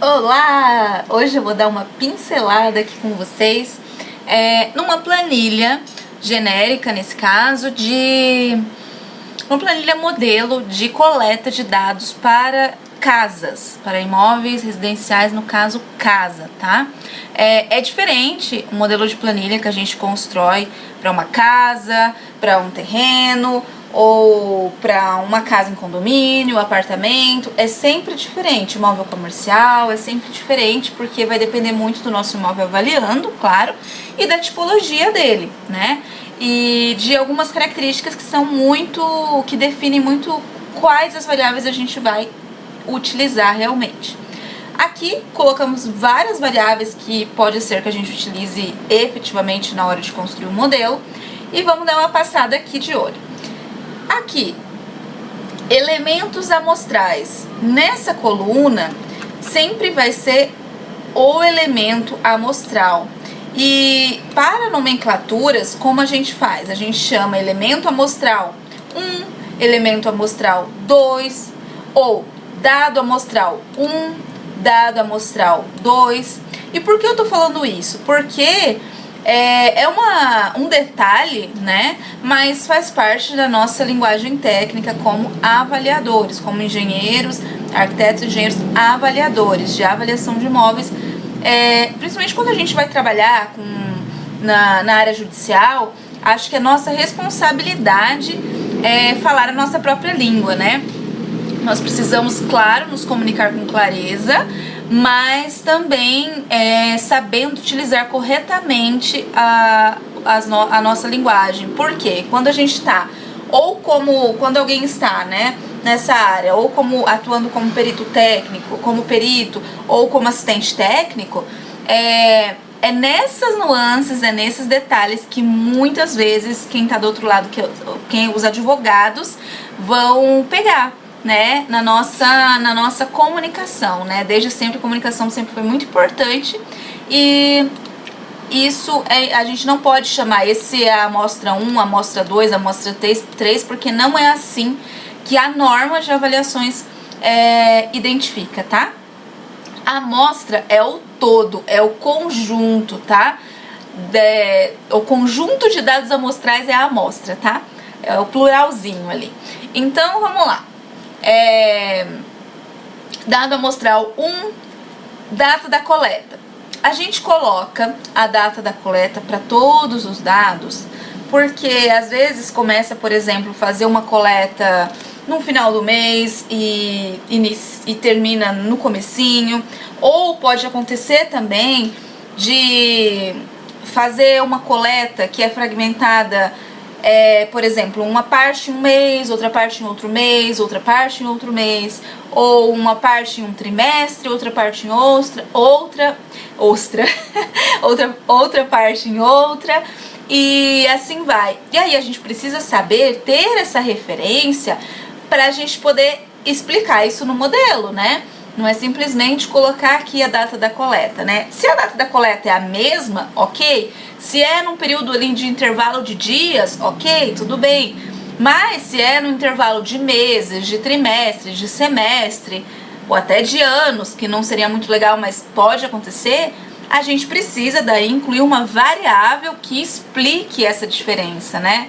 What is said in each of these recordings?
Olá! Hoje eu vou dar uma pincelada aqui com vocês numa planilha genérica, nesse caso, uma planilha modelo de coleta de dados para casas, para imóveis residenciais, no caso casa, tá? É diferente o modelo de planilha que a gente constrói para uma casa, para um terreno, ou para uma casa em condomínio, apartamento. É sempre diferente. Imóvel comercial é sempre diferente, porque vai depender muito do nosso imóvel avaliando, claro, e da tipologia dele, né? E de algumas características que definem muito quais as variáveis a gente vai utilizar realmente. Aqui colocamos várias variáveis que pode ser que a gente utilize efetivamente na hora de construir o modelo, e vamos dar uma passada aqui de olho. Aqui, elementos amostrais. Nessa coluna, sempre vai ser o elemento amostral. E para nomenclaturas, como a gente faz? A gente chama elemento amostral 1, elemento amostral 2, ou dado amostral 1, dado amostral 2. E por que eu tô falando isso? Porque um detalhe, né? Mas faz parte da nossa linguagem técnica como avaliadores, como engenheiros, arquitetos, engenheiros avaliadores de avaliação de imóveis. Principalmente quando a gente vai trabalhar na área judicial, acho que é nossa responsabilidade falar a nossa própria língua, né? Nós precisamos, claro, nos comunicar com clareza, mas também sabendo utilizar corretamente a nossa linguagem. Por quê? Quando a gente está, quando alguém está, né, nessa área, ou atuando como perito técnico, como perito, ou como assistente técnico, é nessas nuances, nesses detalhes que muitas vezes quem está do outro lado, os advogados, vão pegar, né, na nossa comunicação, né? Desde sempre a comunicação sempre foi muito importante, e isso a gente não pode chamar esse a amostra 1, a amostra 2, a amostra 3, porque não é assim que a norma de avaliações identifica, tá? A amostra é o todo, é o conjunto, tá? O conjunto de dados amostrais é a amostra, tá? É o pluralzinho ali. Então, vamos lá. Dado amostral 1, data da coleta. A gente coloca a data da coleta para todos os dados, porque às vezes começa, por exemplo, fazer uma coleta no final do mês e termina no comecinho, ou pode acontecer também de fazer uma coleta que é fragmentada, por exemplo, uma parte em um mês, outra parte em outro mês, outra parte em outro mês, ou uma parte em um trimestre, outra parte em outra parte em outra, e assim vai. E aí a gente precisa saber, ter essa referência para a gente poder explicar isso no modelo, né? Não é simplesmente colocar aqui a data da coleta, né? Se a data da coleta é a mesma, ok. Se é num período ali de intervalo de dias, ok, tudo bem. Mas se é no intervalo de meses, de trimestres, de semestre, ou até de anos, que não seria muito legal, mas pode acontecer, a gente precisa daí incluir uma variável que explique essa diferença, né?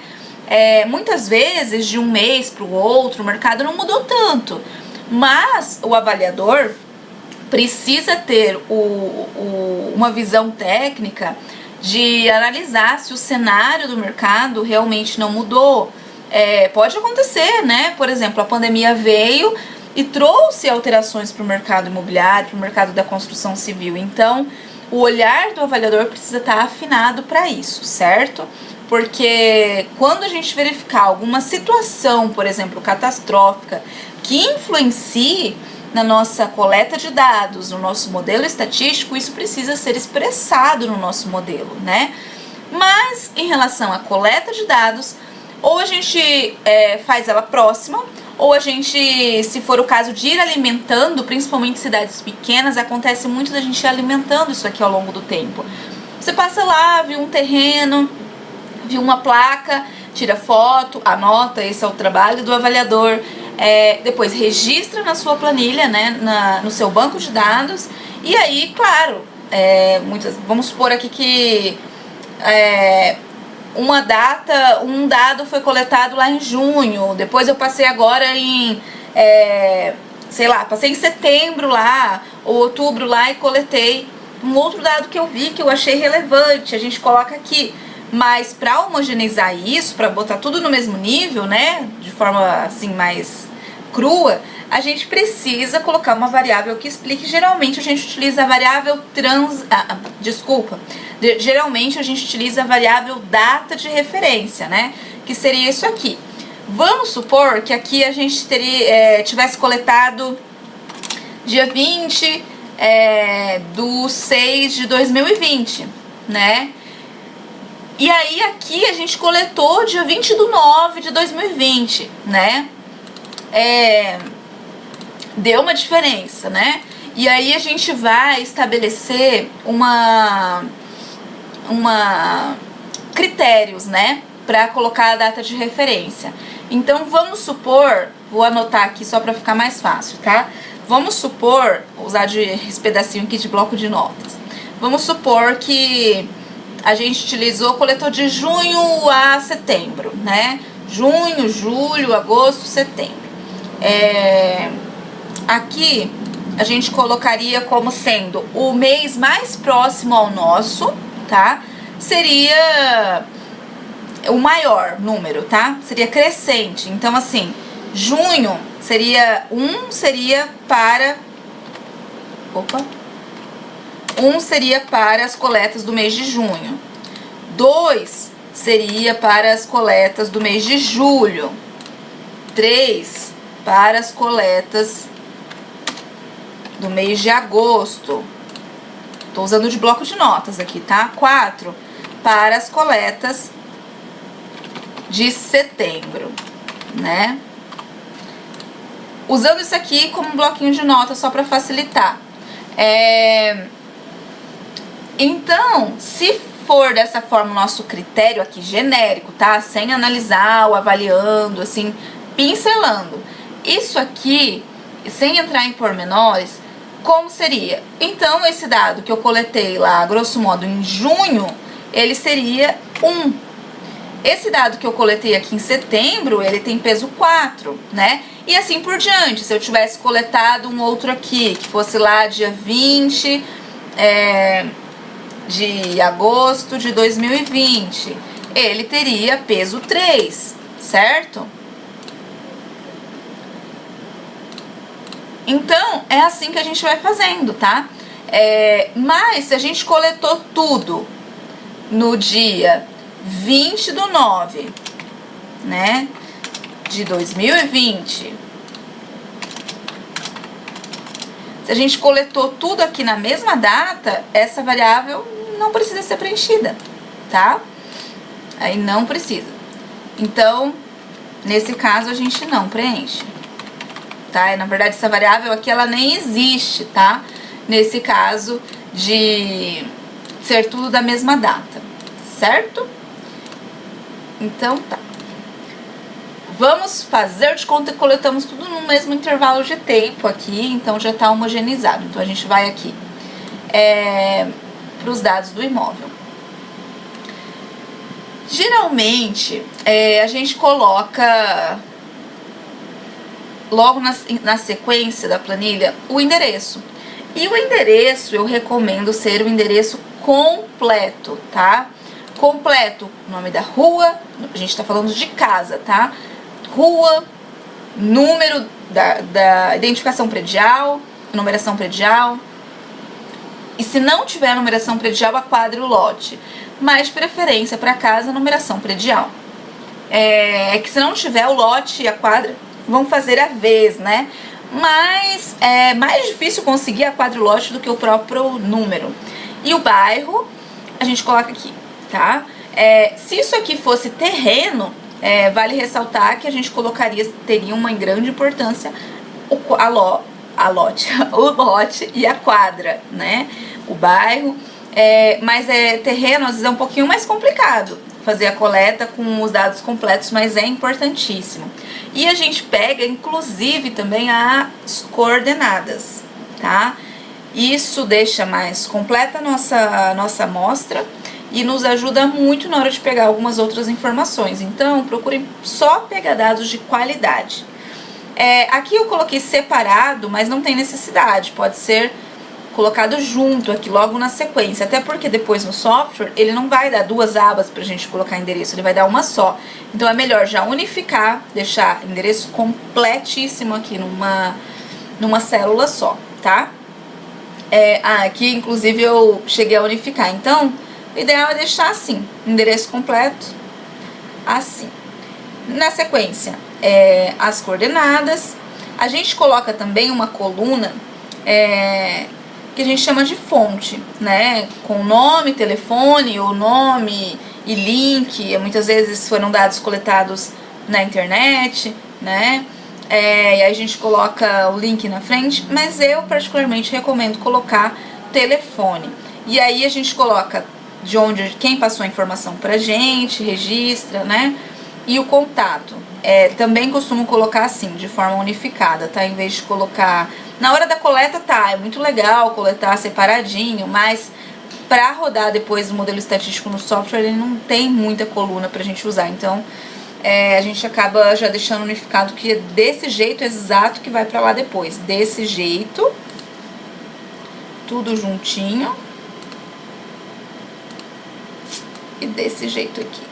Muitas vezes, de um mês para o outro, o mercado não mudou tanto, mas o avaliador precisa ter uma visão técnica de analisar se o cenário do mercado realmente não mudou. Pode acontecer, né? Por exemplo, a pandemia veio e trouxe alterações para o mercado imobiliário, para o mercado da construção civil. Então, o olhar do avaliador precisa estar afinado para isso, certo? Porque quando a gente verificar alguma situação, por exemplo, catastrófica, que influencie na nossa coleta de dados, no nosso modelo estatístico, isso precisa ser expressado no nosso modelo, né? Mas, em relação à coleta de dados, ou a gente faz ela próxima, ou a gente, se for o caso de ir alimentando, principalmente em cidades pequenas, acontece muito da gente ir alimentando isso aqui ao longo do tempo. Você passa lá, viu um terreno, viu uma placa, tira foto, anota, esse é o trabalho do avaliador. depois registra na sua planilha, né, no seu banco de dados, e aí, claro, vamos supor aqui que um dado foi coletado lá em junho, depois eu passei agora em, sei lá, passei em setembro lá, ou outubro lá e coletei um outro dado que eu vi, que eu achei relevante, a gente coloca aqui. Mas para homogeneizar isso, para botar tudo no mesmo nível, né, de forma assim mais crua, a gente precisa colocar uma variável que explique. Geralmente a gente utiliza a variável geralmente a gente utiliza a variável data de referência, né, que seria isso aqui. Vamos supor que aqui a gente tivesse coletado dia 20 do 6 de 2020, né? E aí aqui a gente coletou dia 20 do 9 de 2020, né? Deu uma diferença, né? E aí a gente vai estabelecer critérios, né? Para colocar a data de referência. Então vamos supor, vou anotar aqui só para ficar mais fácil, tá? Vamos supor, vou usar esse pedacinho aqui de bloco de notas. Vamos supor que a gente utilizou, coletou de junho a setembro, né? Junho, julho, agosto, setembro. Aqui a gente colocaria como sendo o mês mais próximo ao nosso, tá? Seria o maior número, tá? Seria crescente. Então, assim, junho seria para as coletas do mês de junho. 2 seria para as coletas do mês de julho. 3 para as coletas do mês de agosto. Tô usando de bloco de notas aqui, tá? 4 para as coletas de setembro, né? Usando isso aqui como um bloquinho de notas só para facilitar. Então, se for dessa forma o nosso critério aqui genérico, tá? Sem analisar ou avaliando, assim, pincelando. Isso aqui, sem entrar em pormenores, como seria? Então, esse dado que eu coletei lá, grosso modo, em junho, ele seria 1. Esse dado que eu coletei aqui em setembro, ele tem peso 4, né? E assim por diante. Se eu tivesse coletado um outro aqui, que fosse lá dia 20 de agosto de 2020, ele teria peso 3, certo? Então, é assim que a gente vai fazendo, tá? Mas se a gente coletou tudo no dia 20 do 9, né, de 2020, se a gente coletou tudo aqui na mesma data, essa variável não precisa ser preenchida, tá? Aí não precisa. Então, nesse caso, a gente não preenche, tá? Na verdade, essa variável aqui, ela nem existe, tá? Nesse caso de ser tudo da mesma data, certo? Então, tá. Vamos fazer de conta que coletamos tudo no mesmo intervalo de tempo aqui, então já tá homogeneizado. Então, a gente vai aqui para os dados do imóvel. Geralmente, a gente coloca logo na sequência da planilha o endereço. E o endereço eu recomendo ser o endereço completo, tá? Completo, nome da rua, a gente tá falando de casa, tá? Rua, número da identificação predial, numeração predial. E se não tiver numeração predial, a quadra e o lote. Mas de preferência para casa, numeração predial. Que se não tiver o lote e a quadra, vão fazer a vez, né? Mas é mais difícil conseguir a quadra e o lote do que o próprio número. E o bairro, a gente coloca aqui, tá? Se isso aqui fosse terreno, vale ressaltar que a gente teria uma grande importância o lote e a quadra, né? O bairro, mas terreno às vezes é um pouquinho mais complicado fazer a coleta com os dados completos, mas é importantíssimo. E a gente pega, inclusive, também as coordenadas, tá? Isso deixa mais completa a nossa amostra e nos ajuda muito na hora de pegar algumas outras informações. Então, procurem só pegar dados de qualidade. Aqui eu coloquei separado, mas não tem necessidade, pode ser colocado junto aqui, logo na sequência, até porque depois no software ele não vai dar duas abas pra gente colocar endereço, ele vai dar uma só. Então é melhor já unificar, deixar endereço completíssimo aqui numa célula só, tá? Aqui inclusive eu cheguei a unificar, então o ideal é deixar assim, endereço completo, assim. Na sequência, as coordenadas, a gente coloca também uma coluna que a gente chama de fonte, né? Com nome, telefone, ou nome e link. Muitas vezes foram dados coletados na internet, né? E aí a gente coloca o link na frente, mas eu particularmente recomendo colocar telefone. E aí a gente coloca quem passou a informação pra gente, registra, né? E o contato. Também costumo colocar assim, de forma unificada, tá? Em vez de colocar... Na hora da coleta, tá, é muito legal coletar separadinho, mas pra rodar depois o modelo estatístico no software, ele não tem muita coluna pra gente usar. Então, a gente acaba já deixando unificado que é desse jeito exato que vai pra lá depois. Desse jeito, tudo juntinho. E desse jeito aqui.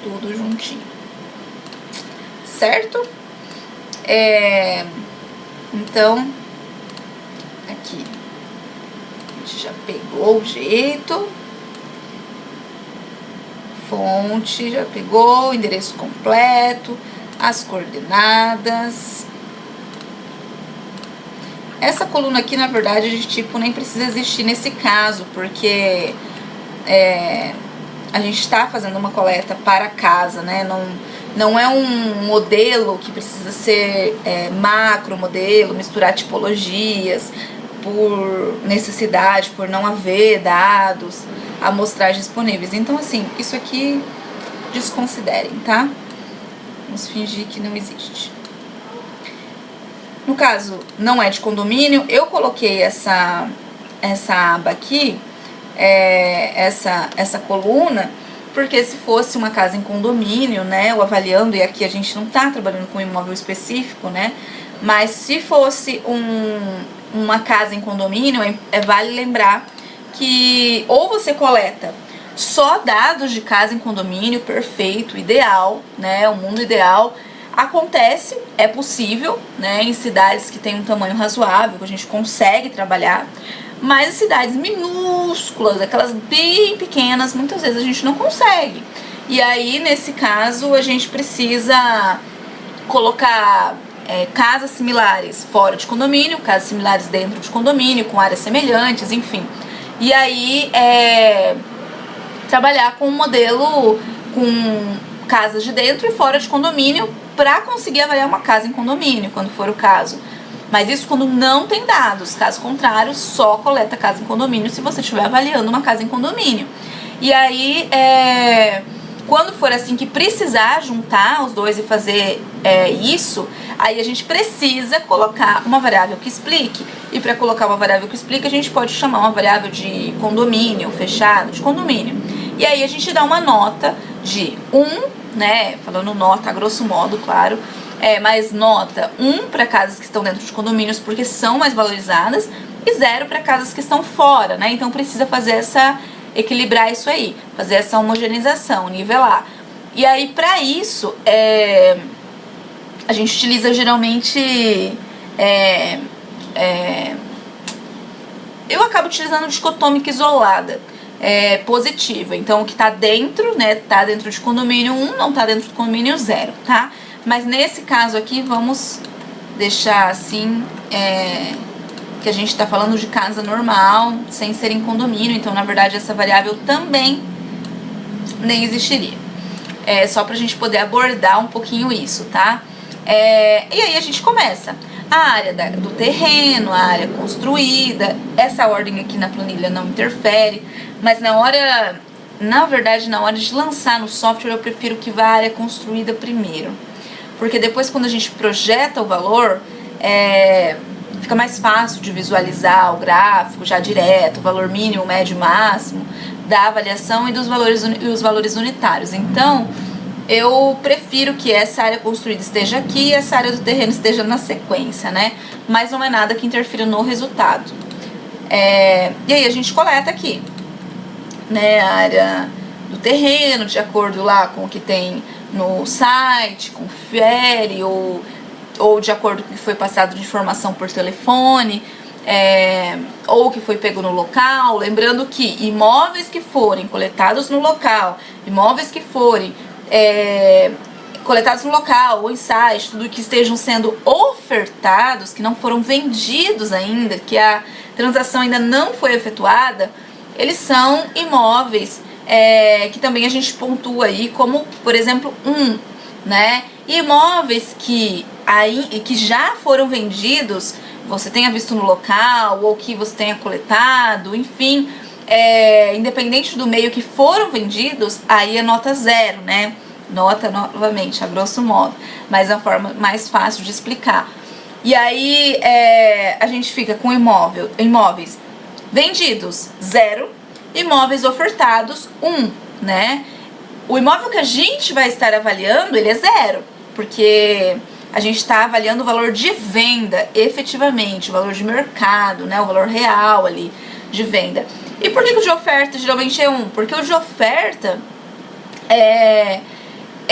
Tudo juntinho. Certo? Então, aqui, a gente já pegou o jeito, fonte, já pegou, o endereço completo, as coordenadas. Essa coluna aqui, na verdade, de tipo, nem precisa existir nesse caso, porque a gente está fazendo uma coleta para casa, né? Não é um modelo que precisa ser macro modelo, misturar tipologias por necessidade, por não haver dados, amostragens disponíveis. Então, assim, isso aqui desconsiderem, tá? Vamos fingir que não existe. No caso, não é de condomínio, eu coloquei essa aba aqui, essa coluna, porque se fosse uma casa em condomínio, né, o avaliando, e aqui a gente não tá trabalhando com um imóvel específico, né, mas se fosse uma casa em condomínio, vale lembrar que ou você coleta só dados de casa em condomínio, perfeito, ideal, né, o mundo ideal. Acontece, é possível, né, em cidades que tem um tamanho razoável, que a gente consegue trabalhar, mas em cidades minúsculas, aquelas bem pequenas, muitas vezes a gente não consegue. E aí, nesse caso, a gente precisa colocar casas similares fora de condomínio, casas similares dentro de condomínio, com áreas semelhantes, enfim. E aí, trabalhar com um modelo com casas de dentro e fora de condomínio para conseguir avaliar uma casa em condomínio, quando for o caso. Mas isso quando não tem dados, caso contrário, só coleta casa em condomínio se você estiver avaliando uma casa em condomínio. E aí, quando for assim que precisar juntar os dois e fazer isso, aí a gente precisa colocar uma variável que explique. E para colocar uma variável que explique, a gente pode chamar uma variável de condomínio, fechado, de condomínio. E aí a gente dá uma nota de 1, né, falando nota a grosso modo, claro, mas nota 1 para casas que estão dentro de condomínios porque são mais valorizadas e 0 para casas que estão fora, né? Então precisa fazer equilibrar isso aí, fazer essa homogeneização, nivelar. E aí para isso a gente utiliza geralmente eu acabo utilizando dicotômica isolada, positiva. Então o que tá dentro, né, tá dentro de condomínio 1, não tá dentro de condomínio 0, tá? Mas nesse caso aqui, vamos deixar assim, que a gente tá falando de casa normal, sem ser em condomínio. Então, na verdade, essa variável também nem existiria. Só pra gente poder abordar um pouquinho isso, tá? E aí a gente começa. A área do terreno, a área construída. Essa ordem aqui na planilha não interfere, mas na hora na verdade, na hora de lançar no software, eu prefiro que vá a área construída primeiro. Porque depois, quando a gente projeta o valor, fica mais fácil de visualizar o gráfico já direto, o valor mínimo, médio, máximo, da avaliação e dos os valores unitários. Então, eu prefiro que essa área construída esteja aqui e essa área do terreno esteja na sequência, né? Mas não é nada que interfira no resultado. E aí a gente coleta aqui, né, a área do terreno, de acordo lá com o que tem no site, confere, ou de acordo com o que foi passado de informação por telefone, ou que foi pego no local. Lembrando que imóveis que forem coletados no local, imóveis que forem coletados no local, ou em site, tudo que estejam sendo ofertados, que não foram vendidos ainda, que a transação ainda não foi efetuada, eles são imóveis que também a gente pontua aí como, por exemplo, né? E imóveis que já foram vendidos, você tenha visto no local, ou que você tenha coletado, enfim, independente do meio que foram vendidos, aí é nota 0, né? Nota, novamente, a grosso modo, mas é uma forma mais fácil de explicar. E aí a gente fica com imóveis vendidos, 0, imóveis ofertados, 1, né? O imóvel que a gente vai estar avaliando, ele é 0, porque a gente está avaliando o valor de venda, efetivamente, o valor de mercado, né? O valor real ali de venda. E por que o de oferta geralmente é 1? Porque o de oferta é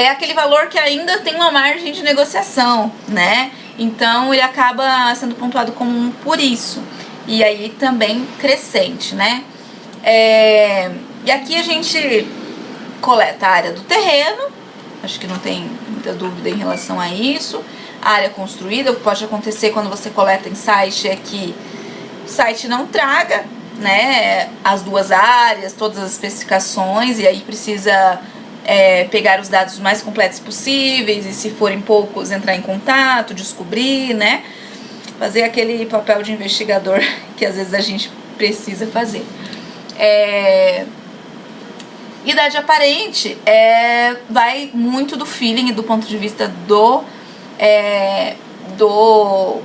aquele valor que ainda tem uma margem de negociação, né? Então ele acaba sendo pontuado como 1 por isso. E aí também crescente, né? E aqui a gente coleta a área do terreno, acho que não tem muita dúvida em relação a isso. A área construída, o que pode acontecer quando você coleta em site é que o site não traga, né, as duas áreas, todas as especificações, e aí precisa pegar os dados mais completos possíveis, e se forem poucos, entrar em contato, descobrir, né? Fazer aquele papel de investigador que às vezes a gente precisa fazer. Idade aparente vai muito do feeling e do ponto de vista do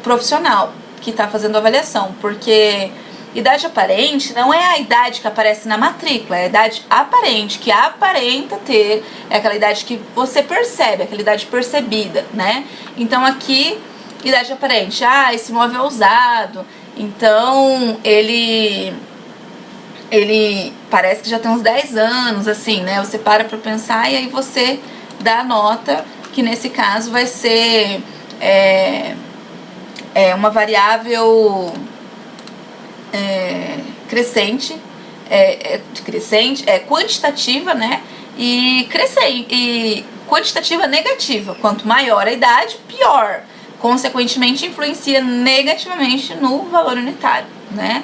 profissional que está fazendo a avaliação, porque idade aparente não é a idade que aparece na matrícula, é a idade aparente, que aparenta ter, é aquela idade que você percebe, aquela idade percebida, né? Então aqui, idade aparente, esse imóvel é usado, então ele parece que já tem uns 10 anos, assim, né? Você para pra pensar e aí você dá a nota, que nesse caso vai ser uma variável crescente, quantitativa, né? E crescente, e quantitativa negativa. Quanto maior a idade, pior. Consequentemente, influencia negativamente no valor unitário, né?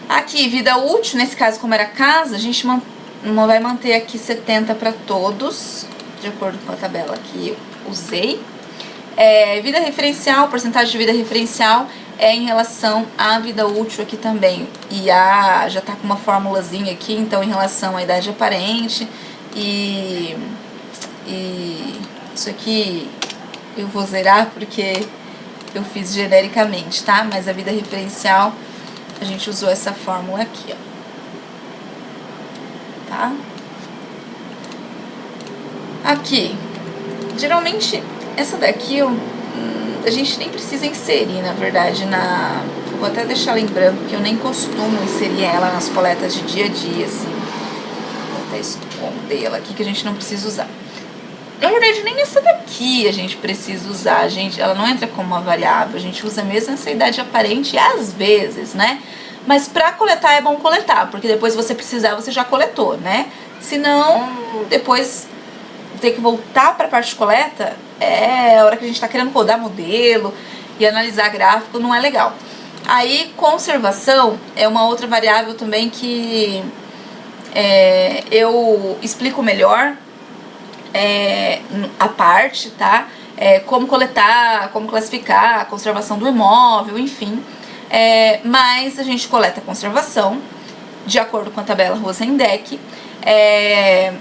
Aqui, vida útil, nesse caso, como era casa, a gente vai manter aqui 70 para todos, de acordo com a tabela que eu usei. Vida referencial, porcentagem de vida referencial em relação à vida útil aqui também. E já tá com uma formulazinha aqui, então em relação à idade aparente. E isso aqui eu vou zerar porque eu fiz genericamente, tá? Mas a vida referencial, a gente usou essa fórmula aqui, ó. Tá? Aqui, geralmente, essa daqui a gente nem precisa inserir, na verdade, vou até deixar lembrando que eu nem costumo inserir ela nas coletas de dia a dia, assim. Vou até esconder ela aqui, que a gente não precisa usar. Na verdade, nem essa daqui a gente precisa usar, ela não entra como uma variável, a gente usa mesmo essa idade aparente às vezes, né? Mas pra coletar é bom coletar, porque depois se você precisar, você já coletou, né? Senão, depois ter que voltar pra parte de coleta, a hora que a gente tá querendo rodar modelo e analisar gráfico, não é legal. Aí, conservação é uma outra variável também que eu explico melhor, a parte, tá? Como coletar, como classificar a conservação do imóvel, enfim. Mas a gente coleta a conservação de acordo com a tabela Rosendeck. É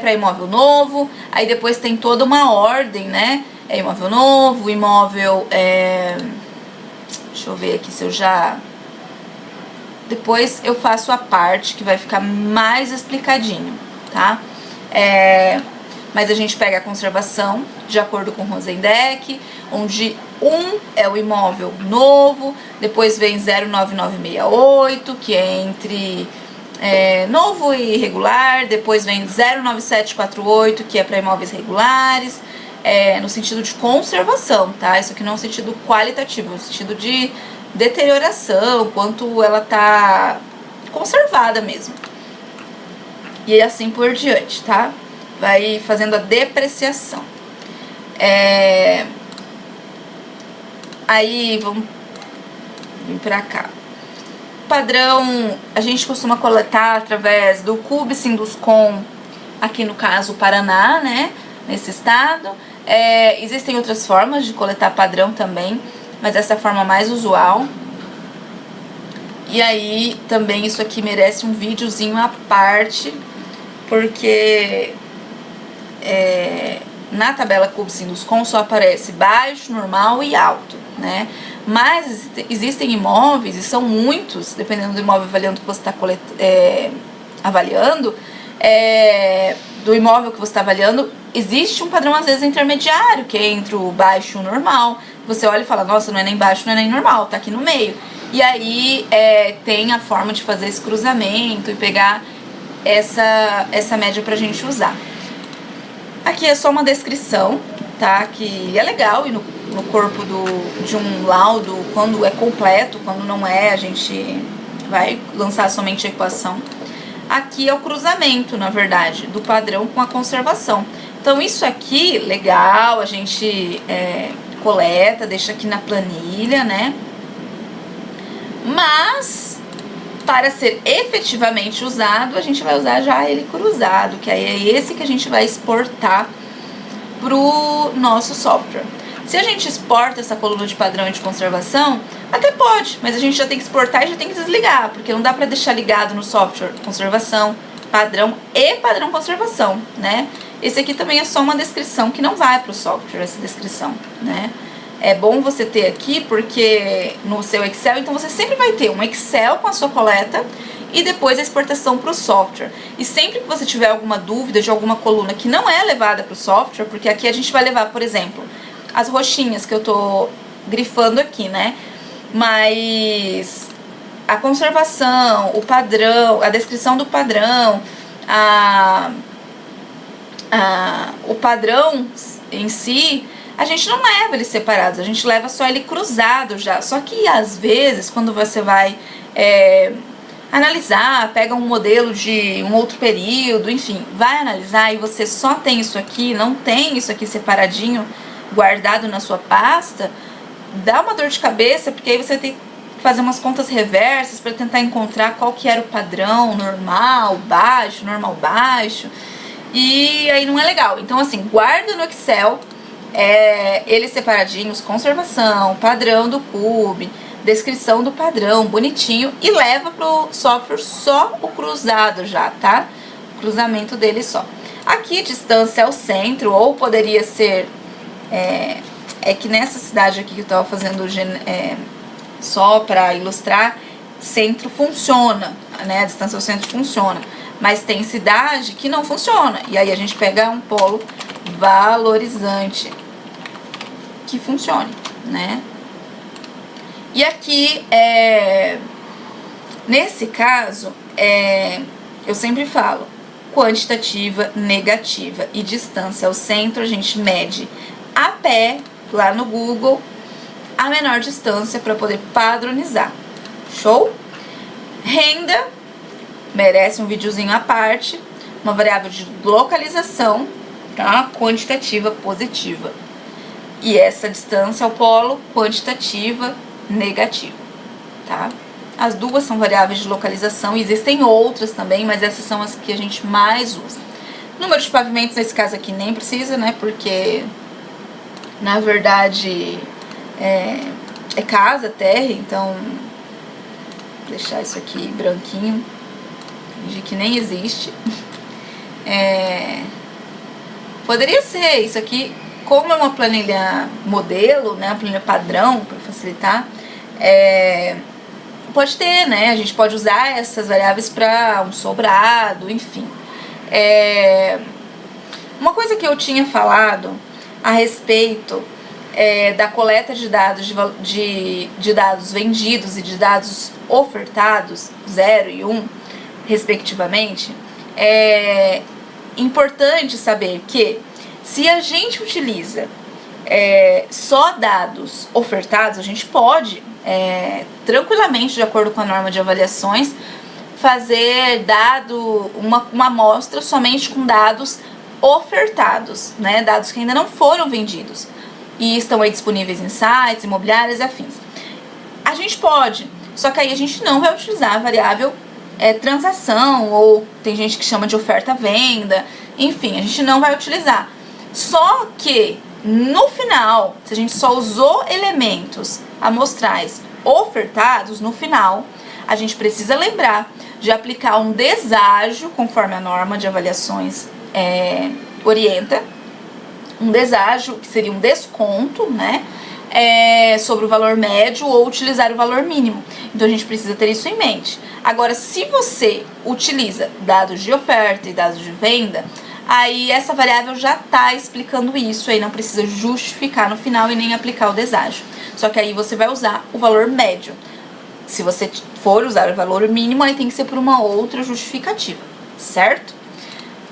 para imóvel novo, aí depois tem toda uma ordem, né? É imóvel novo, imóvel... Deixa eu ver aqui se eu já... Depois eu faço a parte que vai ficar mais explicadinho, tá? Mas a gente pega a conservação de acordo com o Rosendeck, onde é o imóvel novo, depois vem 09968, que é entre... novo e regular, depois vem 09748, que é para imóveis regulares, no sentido de conservação, tá? Isso aqui não é um sentido qualitativo, é um sentido de deterioração, quanto ela tá conservada mesmo. E assim por diante, tá? Vai fazendo a depreciação. Aí, vamos vir pra cá. Padrão, a gente costuma coletar através do CUB Sinduscon, aqui no caso Paraná, né, nesse estado. Existem outras formas de coletar padrão também, mas essa é a forma mais usual. E aí também isso aqui merece um videozinho à parte, porque na tabela CUB Sinduscon só aparece baixo, normal e alto, né? Mas existem imóveis, e são muitos, dependendo do imóvel avaliando que você está avaliando, do imóvel que você está avaliando, existe um padrão às vezes intermediário, que é entre o baixo e o normal. Você olha e fala, nossa, não é nem baixo, não é nem normal, tá aqui no meio. E aí tem a forma de fazer esse cruzamento e pegar essa média pra gente usar. Aqui é só uma descrição, tá? Que é legal e no corpo de um laudo, quando é completo, quando não é, a gente vai lançar somente a equação. Aqui é o cruzamento, na verdade, do padrão com a conservação. Então isso aqui, legal, a gente coleta, deixa aqui na planilha, né? Mas, para ser efetivamente usado, a gente vai usar já ele cruzado, que aí é esse que a gente vai exportar pro nosso software. Se a gente exporta essa coluna de padrão e de conservação, até pode, mas a gente já tem que exportar e já tem que desligar, porque não dá para deixar ligado no software conservação, padrão e padrão conservação, né? Esse aqui também é só uma descrição que não vai para o software, essa descrição, né? É bom você ter aqui, porque no seu Excel, então você sempre vai ter um Excel com a sua coleta e depois a exportação para o software. E sempre que você tiver alguma dúvida de alguma coluna que não é levada para o software, porque aqui a gente vai levar, por exemplo, as roxinhas que eu tô grifando aqui, né? Mas a conservação, o padrão, a descrição do padrão, o padrão em si, a gente não leva eles separados, a gente leva só ele cruzado já. Só que às vezes, quando você vai analisar, pega um modelo de um outro período, enfim, vai analisar e você só tem isso aqui, não tem isso aqui separadinho, guardado na sua pasta, dá uma dor de cabeça, porque aí você tem que fazer umas contas reversas para tentar encontrar qual que era o padrão normal, baixo, normal, baixo, e aí não é legal. Então assim, guarda no Excel eles separadinhos, conservação, padrão do CUB, descrição do padrão, bonitinho, e leva pro software só o cruzado já, tá? O cruzamento dele só. Aqui distância ao centro, ou poderia ser que nessa cidade aqui que eu tava fazendo só para ilustrar, centro funciona, né? A distância ao centro funciona, mas tem cidade que não funciona, e aí a gente pega um polo valorizante que funcione, né? E aqui, nesse caso, eu sempre falo, quantitativa, negativa e distância ao centro, a gente mede a pé, lá no Google, a menor distância para poder padronizar. Show? Renda, merece um videozinho à parte, uma variável de localização, tá? Quantitativa, positiva. E essa distância ao polo, quantitativa, negativa, tá? As duas são variáveis de localização, e existem outras também, mas essas são as que a gente mais usa. Número de pavimentos, nesse caso aqui, nem precisa, né? Porque, na verdade, é casa, terra, então deixar isso aqui branquinho, fingir que nem existe. Poderia ser isso aqui, como é uma planilha modelo, né, uma planilha padrão, para facilitar, pode ter, né, a gente pode usar essas variáveis para um sobrado, enfim. Uma coisa que eu tinha falado a respeito da coleta de dados de dados vendidos e de dados ofertados, 0 e 1, respectivamente, é importante saber que se a gente utiliza só dados ofertados, a gente pode tranquilamente, de acordo com a norma de avaliações, fazer uma amostra somente com dados ofertados, né? Dados que ainda não foram vendidos e estão aí disponíveis em sites, imobiliários e afins. A gente pode, só que aí a gente não vai utilizar a variável transação, ou tem gente que chama de oferta-venda, enfim, a gente não vai utilizar. Só que no final, se a gente só usou elementos amostrais ofertados, no final a gente precisa lembrar de aplicar um deságio, conforme a norma de avaliações orienta, um deságio, que seria um desconto, né, sobre o valor médio, ou utilizar o valor mínimo. Então a gente precisa ter isso em mente. Agora, se você utiliza dados de oferta e dados de venda, aí essa variável já está explicando isso, aí não precisa justificar no final e nem aplicar o deságio. Só que aí você vai usar o valor médio. Se você for usar o valor mínimo, aí tem que ser por uma outra justificativa, certo?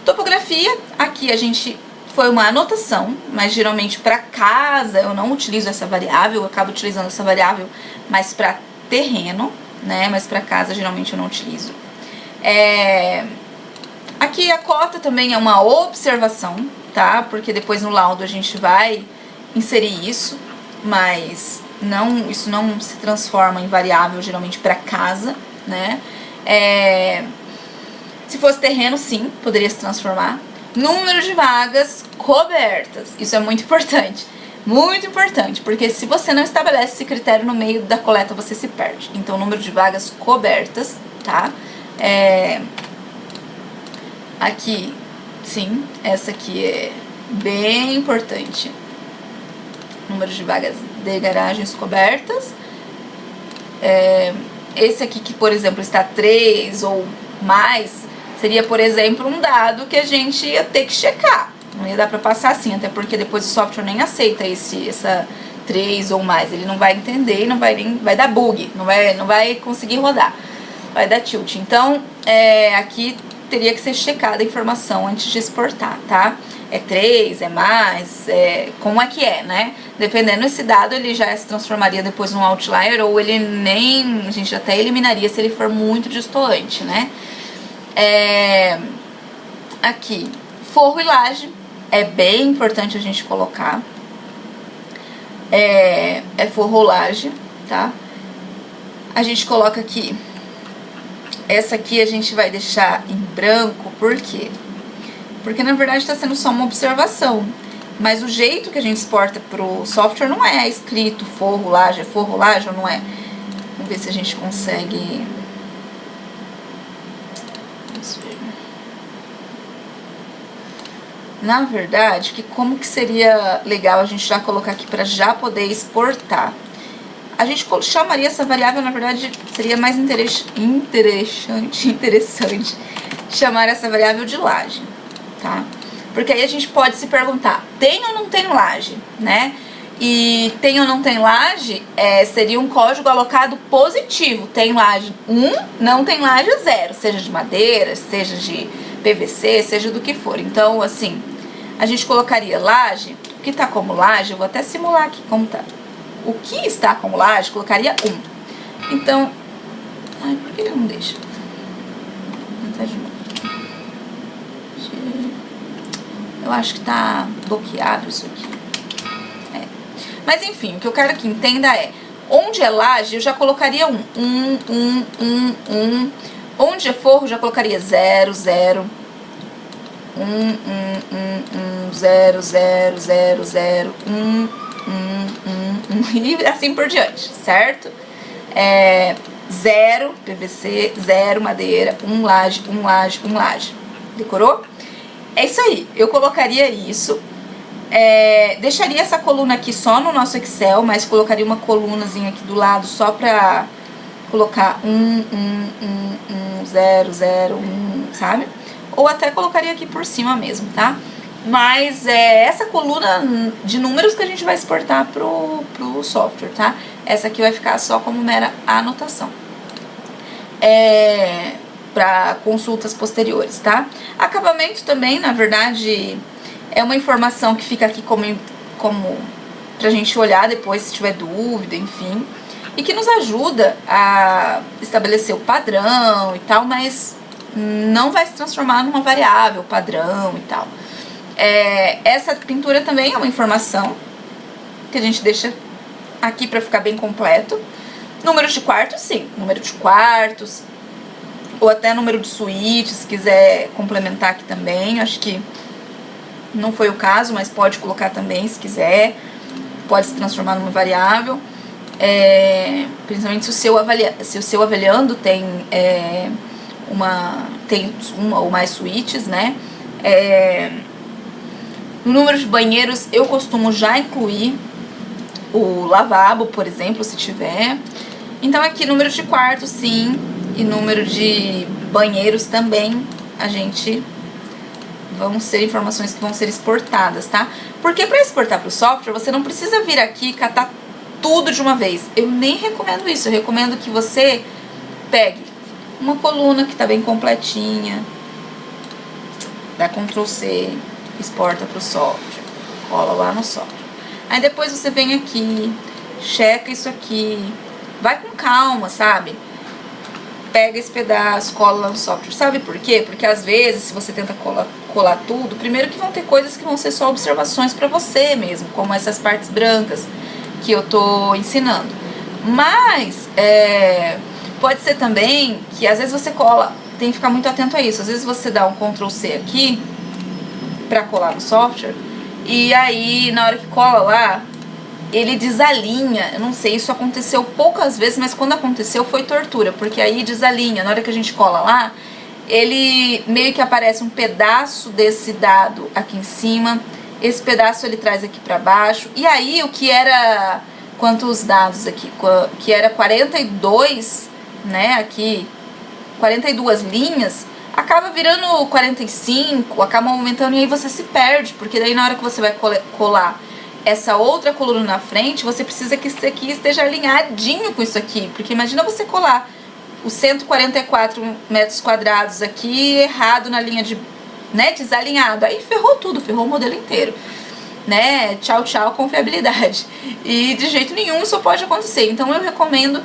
Topografia, aqui a gente foi uma anotação, mas geralmente para casa eu não utilizo essa variável, eu acabo utilizando essa variável mais para terreno, né? Mas para casa geralmente eu não utilizo. Aqui a cota também é uma observação, tá? Porque depois no laudo a gente vai inserir isso, mas isso não se transforma em variável geralmente para casa, né? Se fosse terreno, sim, poderia se transformar. Número de vagas cobertas, isso é muito importante, porque se você não estabelece esse critério no meio da coleta, você se perde. Então, número de vagas cobertas, tá? Aqui, sim, essa aqui é bem importante. Número de vagas de garagens cobertas. Esse aqui que, por exemplo, está 3 ou mais, seria, por exemplo, um dado que a gente ia ter que checar. Não ia dar pra passar assim, até porque depois o software nem aceita essa 3 ou mais. Ele não vai entender e vai dar bug, não vai conseguir rodar. Vai dar tilt. Então, aqui teria que ser checada a informação antes de exportar, tá? É 3, é mais, como é que né? Dependendo desse dado, ele já se transformaria depois num outlier, ou ele a gente até eliminaria se ele for muito destoante, né? Aqui, forro e laje, é bem importante a gente colocar. Forro ou laje, tá? A gente coloca aqui. Essa aqui a gente vai deixar em branco, por quê? Porque na verdade está sendo só uma observação. Mas o jeito que a gente exporta pro software não é escrito forro, laje ou não é? Vamos ver se a gente consegue. Vamos ver. Na verdade, como que seria legal a gente já colocar aqui para já poder exportar? A gente chamaria essa variável, na verdade, seria mais interessante chamar essa variável de laje, tá? Porque aí a gente pode se perguntar, tem ou não tem laje, né? E tem ou não tem laje seria um código alocado positivo. Tem laje 1, não tem laje 0, seja de madeira, seja de PVC, seja do que for. Então, assim, a gente colocaria laje, o que tá como laje, eu vou até simular aqui como tá. O que está como laje, colocaria 1. Então, por que ele não deixa? Vou tentar de novo. Eu acho que tá bloqueado isso aqui. Mas enfim, o que eu quero que entenda onde é laje, eu já colocaria 1. Onde é forro, já colocaria 0, 0. 0, 0, 0, 0, 1, e assim por diante, certo? 0 PVC, 0 madeira, 1 laje, 1 laje, 1 laje. Decorou? É isso aí, eu colocaria isso. Deixaria essa coluna aqui só no nosso Excel, mas colocaria uma colunazinha aqui do lado só pra colocar 0, 0, 1, sabe? Ou até colocaria aqui por cima mesmo, tá? Mas essa coluna de números que a gente vai exportar pro software, tá? Essa aqui vai ficar só como mera anotação. Para consultas posteriores, tá? Acabamento também, na verdade, é uma informação que fica aqui como pra gente olhar depois se tiver dúvida, enfim. E que nos ajuda a estabelecer o padrão e tal, mas não vai se transformar numa variável padrão e tal. Essa pintura também é uma informação que a gente deixa aqui pra ficar bem completo. Número de quartos, sim. Número de quartos, ou até número de suítes, se quiser complementar aqui também. Acho que não foi o caso, mas pode colocar também se quiser. Pode se transformar numa variável. Principalmente se o seu avaliando tem uma ou mais suítes, né? No número de banheiros eu costumo já incluir o lavabo, por exemplo, se tiver. Então aqui número de quartos, sim, e número de banheiros também, vão ser informações que vão ser exportadas, tá? Porque para exportar para o software, você não precisa vir aqui e catar tudo de uma vez. Eu nem recomendo isso, eu recomendo que você pegue uma coluna que tá bem completinha, dá Ctrl C, exporta para o software, cola lá no software. Aí depois você vem aqui, checa isso aqui, vai com calma, sabe? Pega esse pedaço, cola lá no software. Sabe por quê? Porque às vezes, se você tenta colar tudo, primeiro que vão ter coisas que vão ser só observações pra você mesmo, como essas partes brancas que eu tô ensinando. Mas, pode ser também que às vezes você cola, tem que ficar muito atento a isso. Às vezes você dá um Ctrl C aqui pra colar no software, e aí na hora que cola lá, ele desalinha. Eu não sei, isso aconteceu poucas vezes, mas quando aconteceu foi tortura, porque aí desalinha. Na hora que a gente cola lá, ele meio que aparece um pedaço desse dado aqui em cima, esse pedaço ele traz aqui pra baixo, e aí o que era, quantos dados aqui, que era 42, né, aqui, 42 linhas, acaba virando 45, acaba aumentando, e aí você se perde, porque daí na hora que você vai colar essa outra coluna na frente, você precisa que isso aqui esteja alinhadinho com isso aqui, porque imagina você colar os 144 metros quadrados aqui errado na linha de, né, desalinhado, aí ferrou tudo, ferrou o modelo inteiro, né, tchau, tchau, confiabilidade, e de jeito nenhum isso pode acontecer. Então eu recomendo,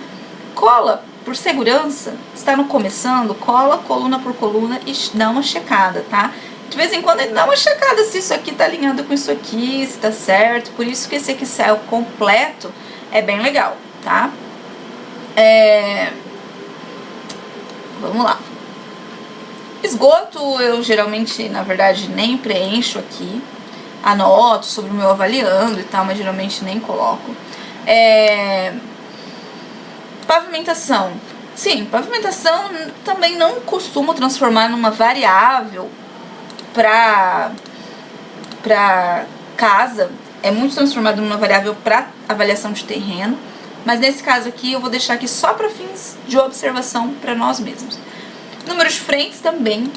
cola, por segurança, está no começando, cola coluna por coluna e dá uma checada, tá? De vez em quando ele dá uma checada se isso aqui tá alinhado com isso aqui, se tá certo. Por isso que esse Excel completo é bem legal, tá? Vamos lá. Esgoto eu geralmente, na verdade, nem preencho aqui. Anoto sobre o meu avaliando e tal, mas geralmente nem coloco. Pavimentação. Sim, pavimentação também não costumo transformar numa variável para casa, é muito transformado numa variável para avaliação de terreno, mas nesse caso aqui eu vou deixar aqui só para fins de observação para nós mesmos. Número de frentes também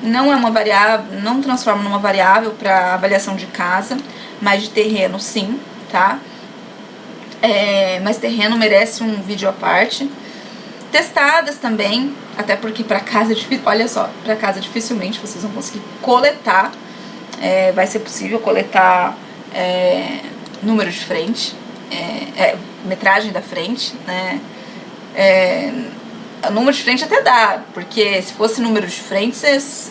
não é uma variável, não transforma numa variável para avaliação de casa, mas de terreno sim, tá? Mas terreno merece um vídeo à parte. Testadas também, até porque para casa, olha só, para casa dificilmente vocês vão conseguir coletar, vai ser possível coletar número de frente, metragem da frente, né, número de frente até dá, porque se fosse número de frente,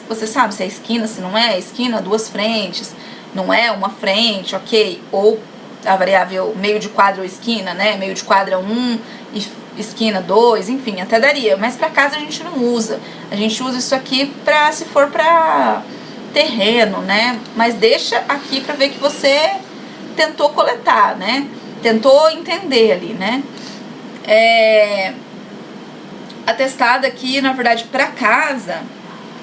você sabe se é esquina, se não é esquina, duas frentes, não é uma frente, ok, ou a variável meio de quadra ou esquina, né, meio de quadra 1 e esquina 2, enfim, até daria, mas pra casa a gente não usa, a gente usa isso aqui pra, se for pra terreno, né, mas deixa aqui pra ver que você tentou coletar, né, tentou entender ali, né. Atestado aqui, na verdade, para casa,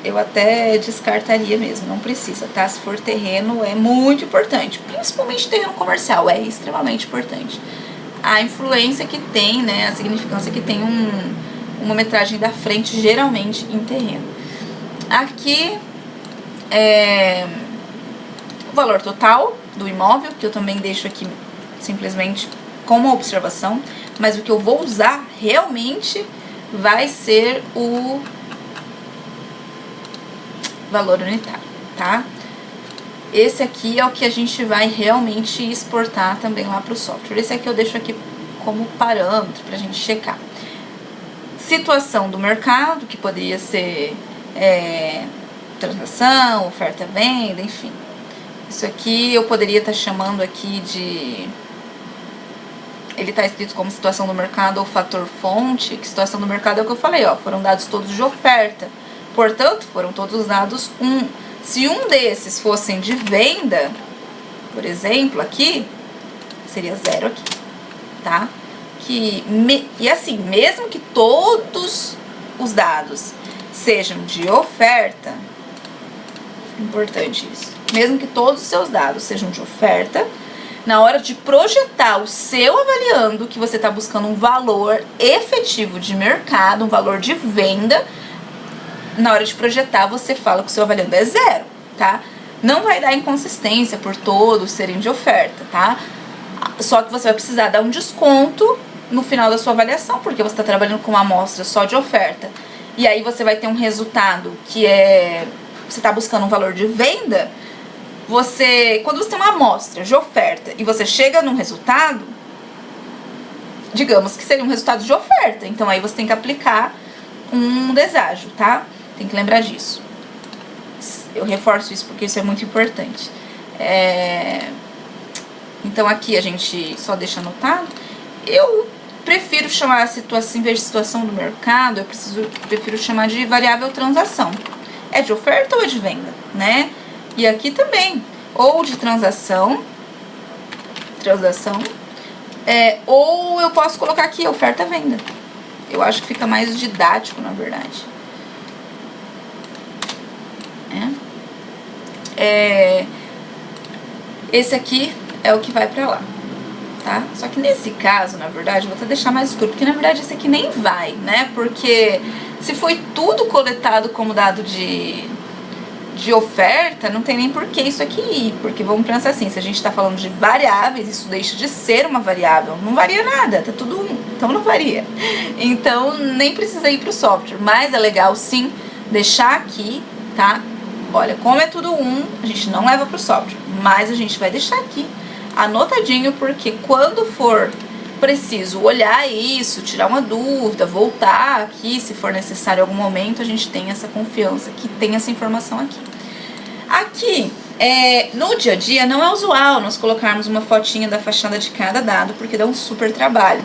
eu até descartaria mesmo, não precisa, tá? Se for terreno, é muito importante, principalmente terreno comercial, é extremamente importante. A influência que tem, né, a significância que tem uma metragem da frente, geralmente em terreno. Aqui é o valor total do imóvel, que eu também deixo aqui simplesmente como observação, mas o que eu vou usar realmente vai ser o valor unitário, tá? Esse aqui é o que a gente vai realmente exportar também lá para o software. Esse aqui eu deixo aqui como parâmetro pra gente checar. Situação do mercado, que poderia ser transação, oferta, venda, enfim. Isso aqui eu poderia estar chamando aqui de... Ele está escrito como situação do mercado ou fator fonte, que situação do mercado é o que eu falei, ó, foram dados todos de oferta. Portanto, foram todos dados se um desses fossem de venda, por exemplo, aqui, seria 0 aqui, tá? E assim, mesmo que todos os dados sejam de oferta, importante isso, mesmo que todos os seus dados sejam de oferta, na hora de projetar o seu avaliando, que você está buscando um valor efetivo de mercado, um valor de venda, na hora de projetar você fala que o seu avaliando é 0, tá? Não vai dar inconsistência por todos serem de oferta, tá? Só que você vai precisar dar um desconto no final da sua avaliação, porque você está trabalhando com uma amostra só de oferta. E aí você vai ter um resultado que você está buscando um valor de venda. Quando você tem uma amostra de oferta e você chega num resultado, digamos que seria um resultado de oferta, então aí você tem que aplicar um deságio, tá? Tem que lembrar disso. Eu reforço isso porque isso é muito importante. Então aqui a gente só deixa anotado. Eu prefiro chamar a situação, em vez de situação do mercado, eu prefiro chamar de variável transação. É de oferta ou é de venda, né? E aqui também, ou de transação, ou eu posso colocar aqui oferta-venda. Eu acho que fica mais didático, na verdade. Esse aqui é o que vai pra lá, tá? Só que nesse caso, na verdade, vou até deixar mais escuro, porque na verdade esse aqui nem vai, né? Porque se foi tudo coletado como dado de oferta, não tem nem por que isso aqui ir, porque vamos pensar assim, se a gente tá falando de variáveis, isso deixa de ser uma variável, não varia nada, tá tudo 1, então não varia. Então nem precisa ir pro software, mas é legal sim deixar aqui, tá? Olha, como é tudo 1, a gente não leva pro software, mas a gente vai deixar aqui anotadinho, porque quando for preciso olhar isso, tirar uma dúvida, voltar aqui, se for necessário em algum momento, a gente tem essa confiança que tem essa informação aqui. Aqui, no dia a dia, não é usual nós colocarmos uma fotinha da fachada de cada dado, porque dá um super trabalho.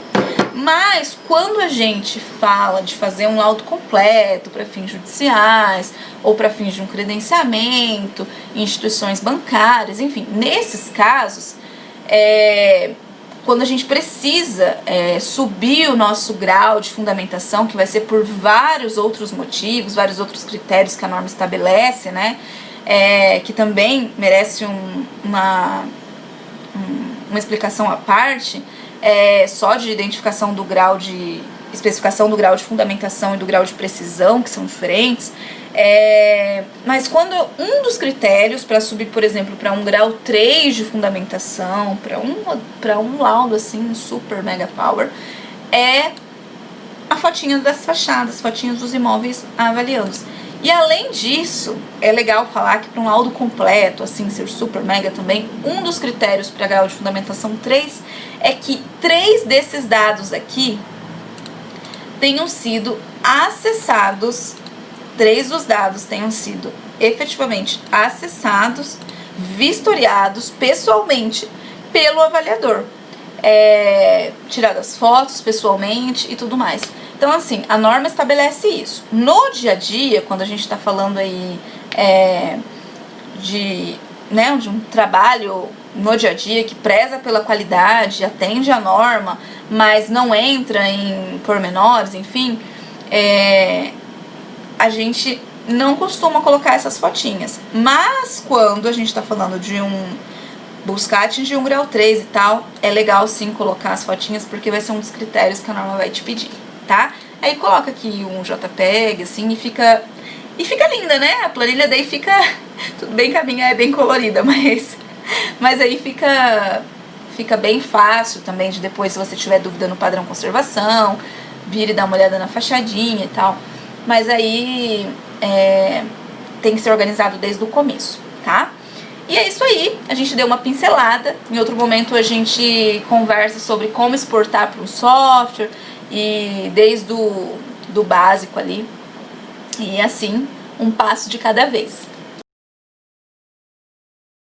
Mas, quando a gente fala de fazer um laudo completo para fins judiciais, ou para fins de um credenciamento, instituições bancárias, enfim, nesses casos, quando a gente precisa subir o nosso grau de fundamentação, que vai ser por vários outros motivos, vários outros critérios que a norma estabelece, né? Que também merece uma explicação à parte, só de identificação do grau de... especificação do grau de fundamentação e do grau de precisão, que são diferentes. Mas quando um dos critérios para subir, por exemplo, para um grau 3 de fundamentação, para um laudo assim, super mega power, é a fotinha das fachadas, fotinhas dos imóveis avaliados. E além disso, é legal falar que para um laudo completo, assim, ser super mega também, um dos critérios para grau de fundamentação 3 é que 3 desses dados aqui tenham sido acessados, 3 dos dados tenham sido efetivamente acessados, vistoriados pessoalmente pelo avaliador. Tiradas fotos pessoalmente e tudo mais. Então, assim, a norma estabelece isso. No dia a dia, quando a gente está falando aí de um trabalho no dia a dia que preza pela qualidade, atende a norma, mas não entra em pormenores, enfim, a gente não costuma colocar essas fotinhas. Mas quando a gente tá falando de buscar atingir um grau 3 e tal, é legal sim colocar as fotinhas, porque vai ser um dos critérios que a norma vai te pedir, tá? Aí coloca aqui um JPEG, assim, e fica linda, né? A planilha daí fica... Tudo bem que a minha é bem colorida, mas aí fica bem fácil também de depois, se você tiver dúvida no padrão conservação, vir e dar uma olhada na fachadinha e tal. Mas aí tem que ser organizado desde o começo, tá? E é isso aí, a gente deu uma pincelada. Em outro momento a gente conversa sobre como exportar para um software, e desde do básico ali, e assim, um passo de cada vez.